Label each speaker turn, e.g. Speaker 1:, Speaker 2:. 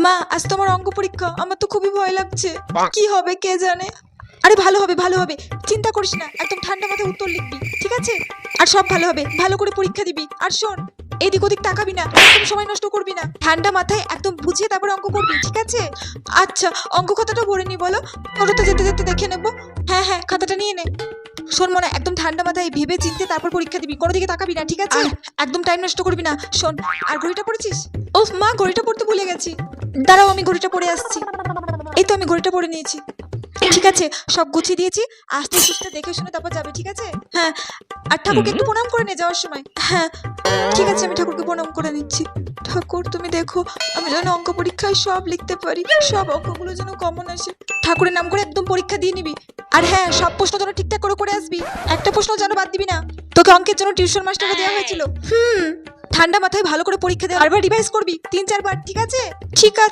Speaker 1: মা আজ তোমার অঙ্ক পরীক্ষা, আমার তো খুবই ভয় লাগছে। কি হবে কে জানে। আরে ভালো হবে ভালো হবে, চিন্তা করিস না, একদম ঠান্ডা মাথায় উত্তর লিখবি, ঠিক আছে? আর সব ভালো হবে, ভালো করে পরীক্ষা দিবি। আর শোন, এদিক ওদিক তাকাবি না, একদম সময় নষ্ট করবি না, ঠান্ডা মাথায় একদম বুঝিয়ে তারপর অঙ্ক করবি, ঠিক আছে? আচ্ছা, অঙ্ক খাতাটা ভরে নি বলো, ওটা যেতে যেতে দেখে নেবো। হ্যাঁ হ্যাঁ, খাতাটা নিয়ে নে। শোন মনে, একদম ঠান্ডা মাথায় ভেবে চিনতে তারপর পরীক্ষা দিবি, কোনো দিকে তাকাবি না, ঠিক আছে? একদম টাইম নষ্ট করবি না। শোন, আর ঘড়িটা পড়েছিস? ও মা, ঘড়িটা পড়তে ভুলে গেছি, দাঁড়াও আমি ঘড়িটা পড়ে আসছি। এই তো আমি ঘড়িটা পড়ে নিয়েছি। ঠিক আছে, সব গুছিয়ে দিয়েছি, আস্তে সুস্তে দেখে শুনে তারপর যাবে, ঠিক আছে? হ্যাঁ, আর ঠাকুরকে একটু প্রণাম করে নে যাওয়ার সময়। হ্যাঁ ঠিক আছে, আমি ঠাকুরকে প্রণাম করে নিচ্ছি। ঠাকুর তুমি দেখো, আমি যেন অঙ্ক পরীক্ষায় সব লিখতে পারি, সব অঙ্কগুলো যেন কমন আসে। ঠাকুরের নাম করে একদম পরীক্ষা দিয়ে নিবি। আর হ্যাঁ, সব প্রশ্ন যেন ঠিকঠাক করে করে আসবি, একটা প্রশ্ন যেন বাদ দিবি না। তোকে অঙ্কের জন্য টিউশন মাস্টারও দেওয়া হয়েছিল। ঠান্ডা মাথায় ভালো করে পরীক্ষা দেওয়া, বারবার রিভাইজ করবি 3-4 বার, ঠিক আছে? ঠিক আছে।